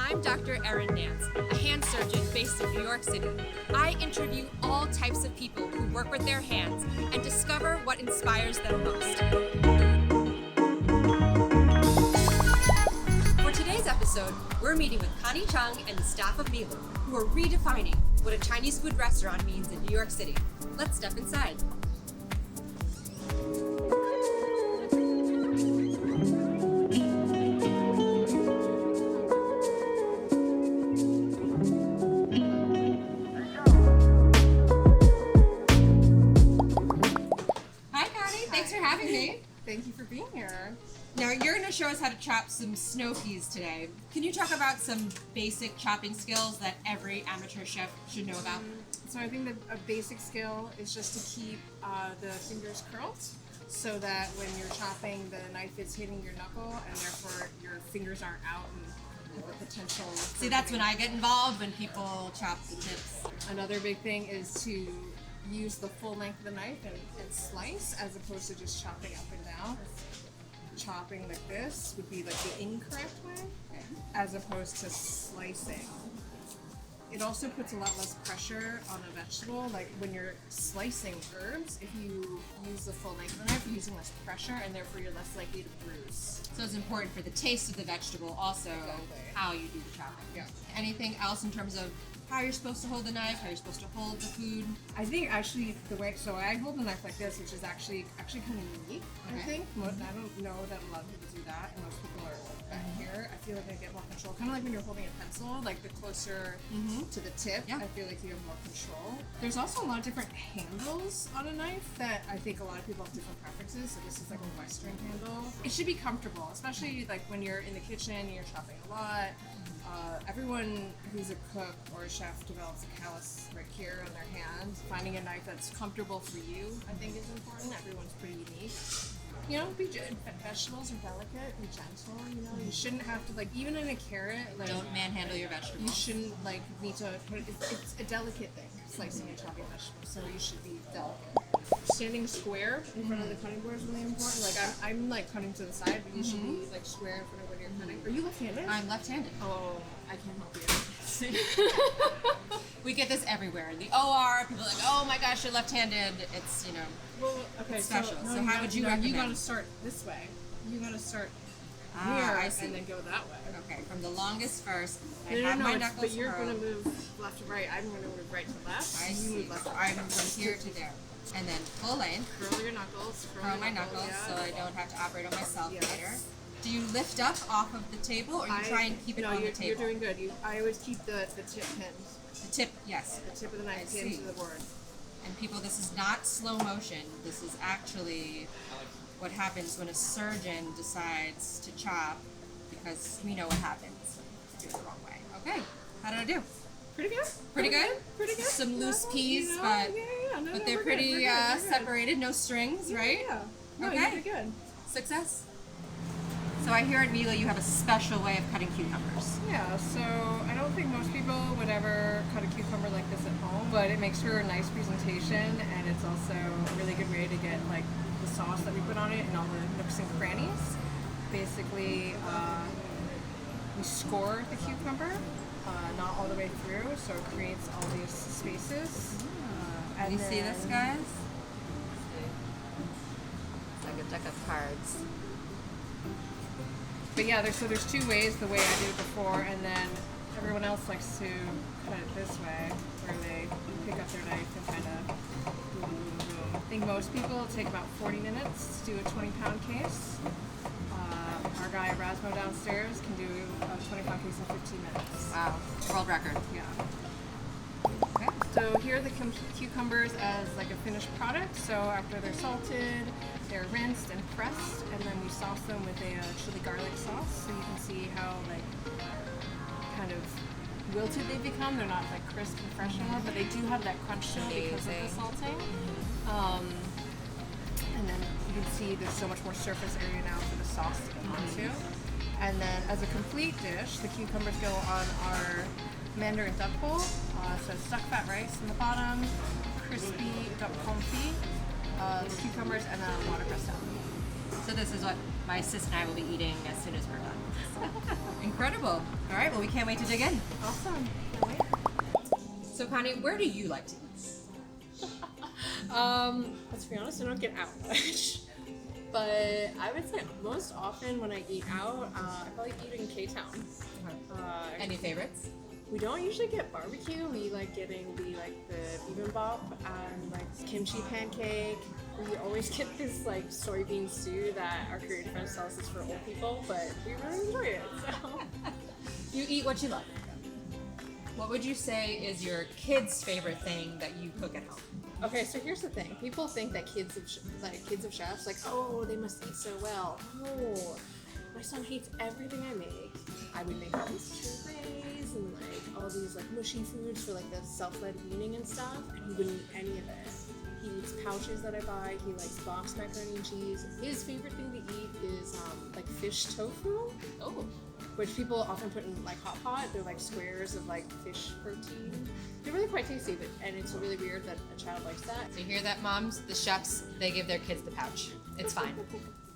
I'm Dr. Erin Nance, a hand surgeon based in New York City. I interview all types of people who work with their hands and discover what inspires them most. For today's episode, we're meeting with Connie Chung and the staff of Milu, who are redefining what a Chinese food restaurant means in New York City. Let's step inside. Thank you for being here. Now you're going to show us how to chop some snow peas today. Can you talk about some basic chopping skills that every amateur chef should know about? So I think that a basic skill is just to keep the fingers curled so that when you're chopping, the knife is hitting your knuckle and therefore your fingers aren't out and the potential. See, that's when I get involved, when people chop the tips. Another big thing is to use the full length of the knife and slice as opposed to just chopping up and down. Chopping like this would be like the incorrect way as opposed to slicing. It also puts a lot less pressure on a vegetable. Like when you're slicing herbs, if you use the full length of the knife, you're using less pressure and therefore you're less likely to bruise. So it's important for the taste of the vegetable, also how you do the chopping. Yeah. Anything else in terms of how you're supposed to hold the knife, how you're supposed to hold the food? I think actually the way, so I hold the knife like this, which is actually kind of unique, I think. I don't know that a lot of people do that, and most people are back here. I feel like I get more control. Kind of like when you're holding a pencil, like the closer to the tip, I feel like you have more control. There's also a lot of different handles on a knife that I think a lot of people have different preferences. So this is like a Western handle. It should be comfortable, especially like when you're in the kitchen, you're chopping a lot. Everyone who's a cook or a chef develops a callus right here on their hand. Finding a knife that's comfortable for you, I think, is important. Everyone's pretty unique. You know, vegetables are delicate, be gentle, you know. You shouldn't have to, like, even in a carrot, like... Don't manhandle your vegetables. You shouldn't, like, need to put it's a delicate thing, slicing and chopping vegetables, so you should be delicate. Standing square in front of the cutting board is really important. Like, I'm like, cutting to the side, but you should be, like, square in front of when you're cutting. Are you left-handed? I'm left-handed. Oh, I can't help you. We get this everywhere. In the OR, people are like, oh my gosh, you're left-handed. It's, you know, well, okay, it's special. So how would you recommend? You recommend? gotta start this way. You gotta start I here see. and then go that way. Okay, from the longest first. I No, have my it's, knuckles but you're curled. gonna move left to right. I'm gonna move right to left. I you see. move left So to I'm right. from here to there. And then full length. Curl your knuckles. Curl my knuckles so I don't have to operate on myself later. Do you lift up off of the table, or you try and keep it on the table? You're doing good. I always keep the tip pinned. The tip, yes. The tip of the knife pinned to the board. And people, this is not slow motion. This is actually what happens when a surgeon decides to chop, because we know what happens if you do it the wrong way. Okay, how did I do? Pretty good. Pretty good? Pretty good. Some loose peas, you know, but but they're pretty separated, no strings, right? Yeah. No, Okay. you did good. Success. So I hear at Milu you have a special way of cutting cucumbers. Yeah, so I don't think most people would ever cut a cucumber like this at home, but it makes for a nice presentation, and it's also a really good way to get like the sauce that we put on it and all the nooks and crannies. Basically, we score the cucumber, not all the way through, so it creates all these spaces. And you see this, guys? It's like a deck of cards. But yeah, there's two ways, the way I did it before, and then everyone else likes to cut it this way, where they pick up their knife and kind of boom, boom, boom. I think most people take about 40 minutes to do a 20-pound case. Our guy Erasmo downstairs can do a 20-pound case in 15 minutes. Wow, world record. Yeah. Okay. So here are the cucumbers as like a finished product. So after they're salted, they're rinsed and pressed, and then we sauce them with a chili garlic sauce. So you can see how like kind of wilted they become. They're not like crisp and fresh anymore, but they do have that crunch to them because of the salting. And then you can see there's so much more surface area now for the sauce to go onto. And then as a complete dish, the cucumbers go on our Mandarin duck bowl. So stuck fat rice in the bottom, crispy duck confit, the cucumbers, and then watercress salad. So this is what my sis and I will be eating as soon as we're done. Incredible. All right, well, we can't wait to dig in. Awesome. Can't wait. So, Connie, where do you like to eat? Let's be honest, I don't get out much. But I would say most often when I eat out, I probably eat in K-Town. Any favorites? We don't usually get barbecue. We like getting the bibimbap and like kimchi pancake. We always get this like soybean stew that our Korean friends tell us is for old people, but we really enjoy it. So You eat what you love. What would you say is your kid's favorite thing that you cook at home? okay, so here's the thing. People think that kids of chefs, like, oh, they must eat so well. No, my son hates everything I make. I would make all these purees and like all these like mushy foods for like the self-led weaning and stuff, and he wouldn't eat any of it. He eats pouches that I buy. He likes boxed macaroni and cheese. His favorite thing to eat is like fish tofu. Oh. Which people often put in like hot pot. They're like squares of like fish protein. They're really quite tasty, and it's really weird that a child likes that. So you hear that, moms? The chefs, they give their kids the pouch. It's fine.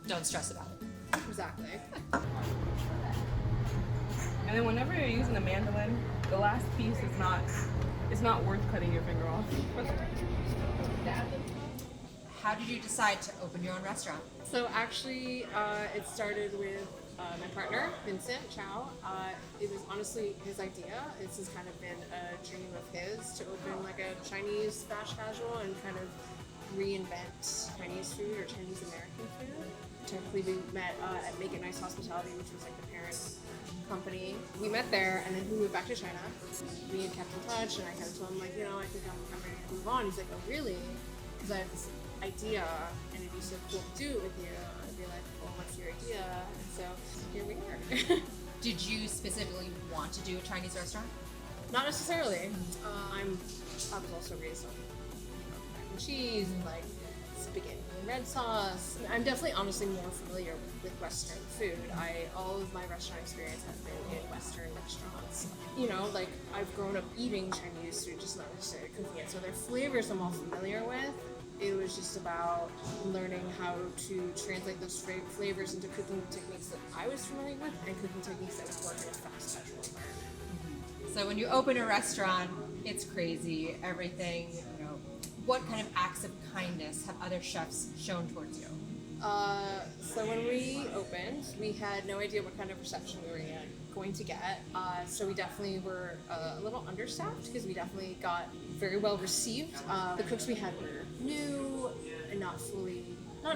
Don't stress about it. Exactly. And then whenever you're using a mandolin, the last piece is not worth cutting your finger off. How did you decide to open your own restaurant? So actually, it started with my partner, Vincent Chow. It was honestly his idea. This has kind of been a dream of his to open like a Chinese fast casual and kind of reinvent Chinese food or Chinese American food. Technically, we met at Make It Nice Hospitality, which was like the parent company. We met there, and then he moved back to China. We had kept in touch, and I kind of told him like, you know, I think I'm ready to move on. He's like, oh really? Because I have this idea, and it'd be so cool to do it with you. I'd be like, well, what's your idea? And so here we are. Did you specifically want to do a Chinese restaurant? Not necessarily. I was also raised on mac and cheese and like spaghetti and red sauce. I'm definitely honestly more familiar with Western food. All of my restaurant experience has been in Western restaurants. You know, like I've grown up eating Chinese food, just not necessarily cooking it. So their flavors I'm all familiar with. It was just about learning how to translate those flavors into cooking techniques that I was familiar with and cooking techniques that would work in a fast casual environment. So when you open a restaurant, it's crazy, everything, you know. What kind of acts of kindness have other chefs shown towards you? So when we opened, we had no idea what kind of reception we were going to get. So we definitely were a little understaffed because we definitely got very well received. The cooks we had were new and not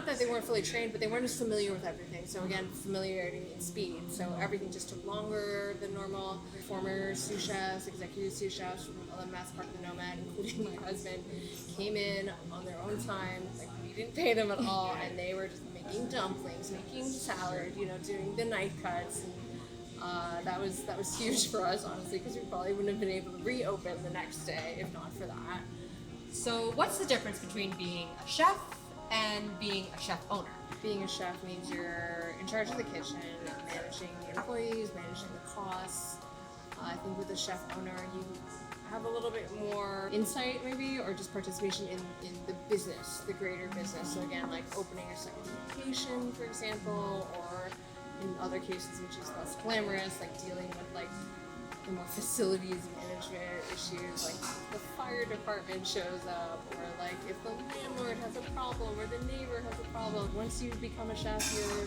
that they weren't fully trained, but they weren't as familiar with everything. So again, familiarity and speed. So everything just took longer than normal. Former sous chefs, executive sous chefs from 11 Madison Park, the Nomad, including my husband, came in on their own time. Like we didn't pay them at all, and they were just making dumplings, making salad, you know, doing the knife cuts. And that was huge for us, honestly, because we probably wouldn't have been able to reopen the next day if not for that. So what's the difference between being a chef and being a chef owner? Being a chef means you're in charge of the kitchen, managing the employees, managing the costs. I think with a chef owner, you have a little bit more insight maybe, or just participation in the business, the greater business. So again, like opening a second location, for example, or in other cases, which is less glamorous, like dealing with like the more facilities management issues, like the fire department shows up, or like if the landlord has a problem or the neighbor has a problem. Once you become a chef, you're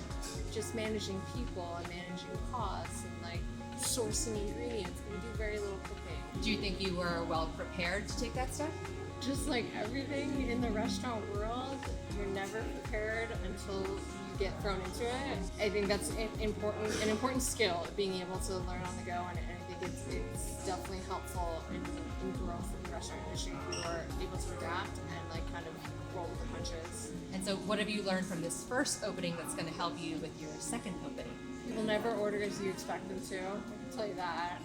just managing people and managing costs and like sourcing ingredients, and you do very little cooking. Do you think you were well prepared to take that step? Just like everything in the restaurant world, you're never prepared until you get thrown into it. I think that's an important skill, being able to learn on the go, and I think it's definitely helpful in growth in the restaurant industry if you are able to adapt and like kind of roll with the punches. And so what have you learned from this first opening that's going to help you with your second opening? People never order as you expect them to, I can tell you that.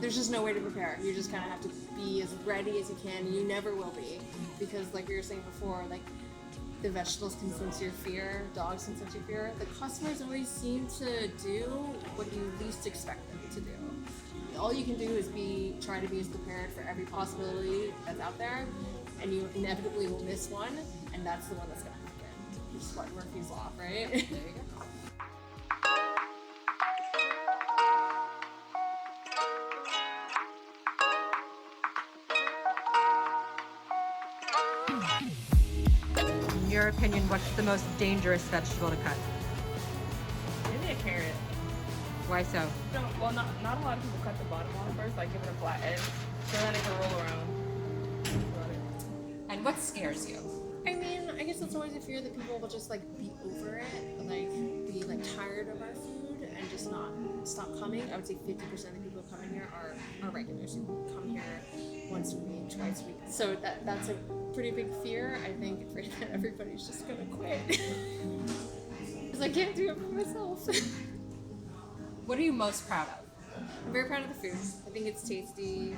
There's just no way to prepare. You just kind of have to be as ready as you can. You never will be, because like we were saying before, like the vegetables can sense your fear, dogs can sense your fear. The customers always seem to do what you least expect them to do. All you can do is try to be as prepared for every possibility that's out there, and you inevitably will miss one, and that's the one that's going to happen. Which is what Murphy's Law, right? There you go. your opinion, what's the most dangerous vegetable to cut? Maybe a carrot. Why so? No, well, not a lot of people cut the bottom off first, like give it a flat edge, so then it can roll around. That's about it. And what scares you? I mean, I guess it's always a fear that people will just like be over it, like be like tired of our food and just not stop coming. I would say 50% of the people who come in here are regulars who come here once a week, twice a week. So that's a pretty big fear. I think afraid that everybody's just gonna quit because I can't do it for myself. What are you most proud of? I'm very proud of the food. I think it's tasty.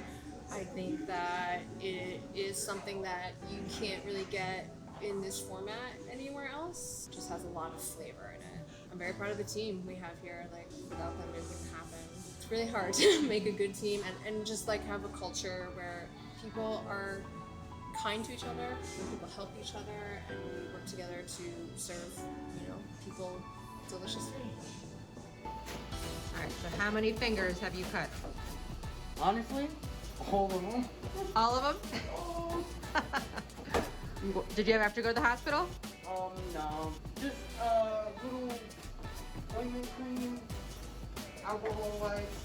I think that it is something that you can't really get in this format anywhere else. It just has a lot of flavor in it. I'm very proud of the team we have here. Like, without them, it wouldn't happen. It's really hard to make a good team and just like have a culture where people are kind to each other, where people help each other, and we work together to serve, people delicious food. All right, so how many fingers have you cut? Honestly, all of them. All of them? Did you ever have to go to the hospital? No. Just little ointment cream, alcohol wipes,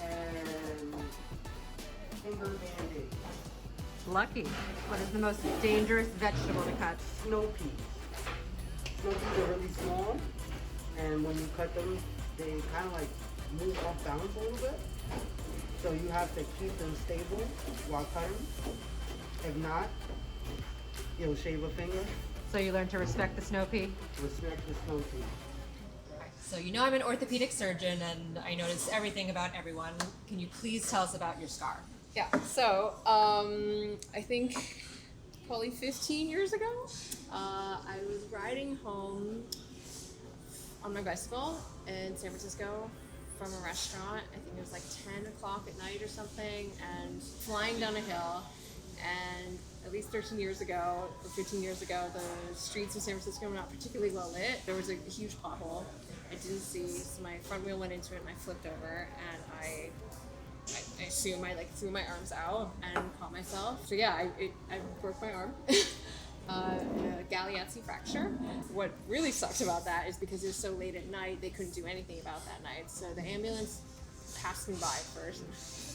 and finger band-aids. Lucky. What is the most dangerous vegetable to cut? Snow peas. Snow peas are really small, and when you cut them, they kind of like move off balance a little bit. So you have to keep them stable while cutting. If not, you'll shave a finger. So you learn to respect the snow pea? Respect the snow pea. So you know I'm an orthopedic surgeon and I notice everything about everyone. Can you please tell us about your scar? Yeah, so I think probably 15 years ago, I was riding home on my bicycle in San Francisco from a restaurant. I think it was like 10 o'clock at night or something, and flying down a hill. And at least 13 years ago, or 15 years ago, the streets of San Francisco were not particularly well lit. There was a huge pothole I didn't see, so my front wheel went into it and I flipped over, and I assume I like threw my arms out and caught myself. So yeah, I broke my arm. A Galeazzi fracture. What really sucked about that is because it was so late at night, they couldn't do anything about that night. So the ambulance passed me by first.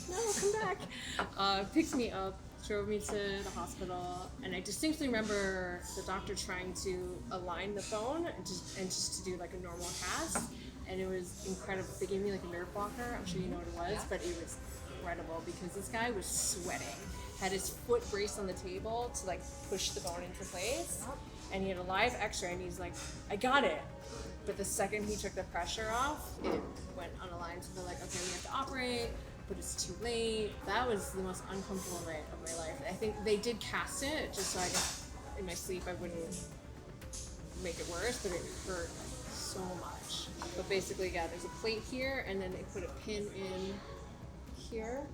No, come back. Picked me up, drove me to the hospital, and I distinctly remember the doctor trying to align the bone and just to do like a normal cast. And it was incredible. They gave me like a nerve blocker. I'm sure you know what it was, but it was incredible because this guy was sweating. Had his foot braced on the table to like push the bone into place, and he had a live X-ray, and he's like, "I got it." But the second he took the pressure off, it went unaligned. So they're like, "Okay, we have to operate," but it's too late. That was the most uncomfortable night of my life. I think they did cast it just so I guess in my sleep I wouldn't make it worse, but it hurt so much. But basically, yeah, there's a plate here, and then they put a pin in here.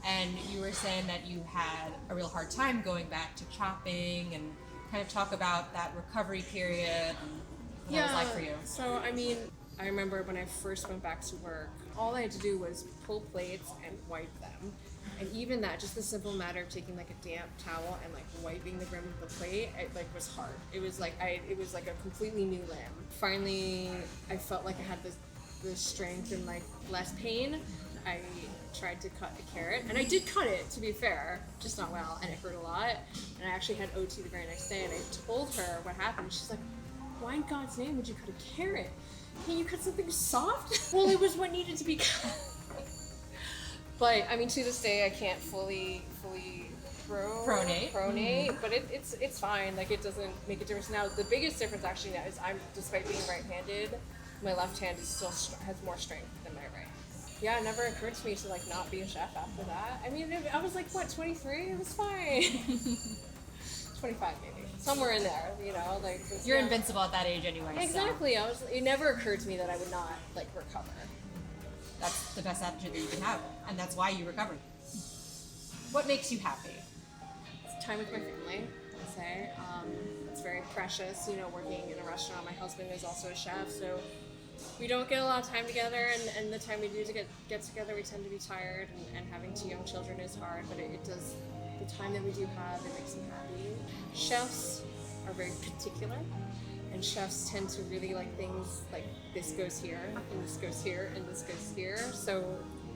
And you were saying that you had a real hard time going back to chopping, and kind of talk about that recovery period and what that was like for you. So, I mean, I remember when I first went back to work, all I had to do was pull plates and wipe them. And even that, just the simple matter of taking like a damp towel and like wiping the rim of the plate, it like was hard. It was like a completely new limb. Finally, I felt like I had the strength and like less pain. I tried to cut a carrot, and I did cut it, to be fair, just not well, and it hurt a lot. And I actually had OT the very next day, and I told her what happened. She's like, "Why in God's name would you cut a carrot? Can you cut something soft?" Well, it was what needed to be cut. But I mean, to this day, I can't fully pronate, but it's fine. Like, it doesn't make a difference now. The biggest difference actually now is despite being right-handed, my left hand is still has more strength than my right. Yeah, it never occurred to me to like not be a chef after that. I mean, I was like, what, 23? It was fine. 25 maybe, somewhere in there, like. You're invincible at that age anyway. Exactly. So. It never occurred to me that I would not like recover. That's the best attitude that you can have, and that's why you recovered. What makes you happy? It's time with my family, I'd say. It's very precious, working in a restaurant. My husband is also a chef, so we don't get a lot of time together, and the time we do to get together, we tend to be tired, and having 2 young children is hard, but it does, the time that we do have, it makes me happy. Chefs are very particular, and chefs tend to really like things like this goes here, and this goes here, and this goes here. So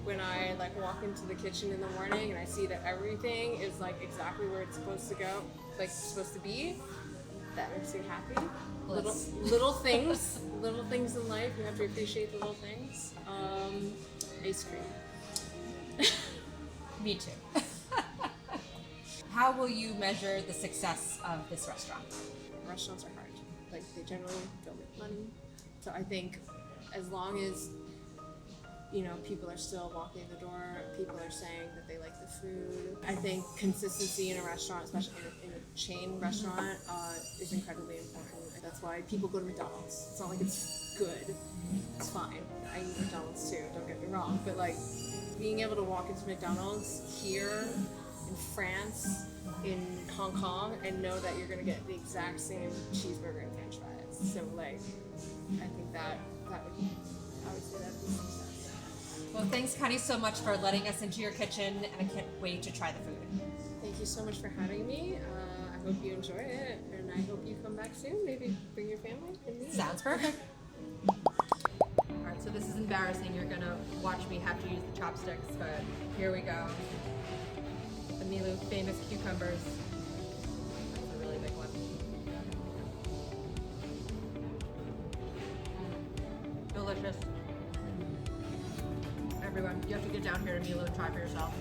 when I like walk into the kitchen in the morning and I see that everything is like exactly where it's supposed to go, like supposed to be, that makes me happy. Bliss. Little things in life. You have to appreciate the little things. Ice cream. Me too. How will you measure the success of this restaurant? Restaurants are hard. Like they generally don't make money. So I think as long as people are still walking in the door, people are saying that they like the food. I think consistency in a restaurant, especially in a chain restaurant, is incredibly important. That's why people go to McDonald's. It's not like it's good. It's fine. I eat McDonald's too, don't get me wrong. But like being able to walk into McDonald's here in France, in Hong Kong, and know that you're gonna get the exact same cheeseburger and french fries. So like I think that would, I would say that'd be success. Well, thanks, Connie, so much for letting us into your kitchen, and I can't wait to try the food. Thank you so much for having me. I hope you enjoy it, and I hope you come back soon. Maybe bring your family and me. Sounds perfect. All right, so this is embarrassing. You're gonna watch me have to use the chopsticks, but here we go. The Milu famous cucumbers. That's a really big one. Delicious. Everyone, you have to get down here to Milu and try for yourself.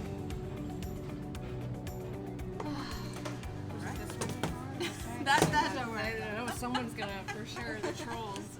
That's over. I don't know. Someone's gonna for sure. The trolls.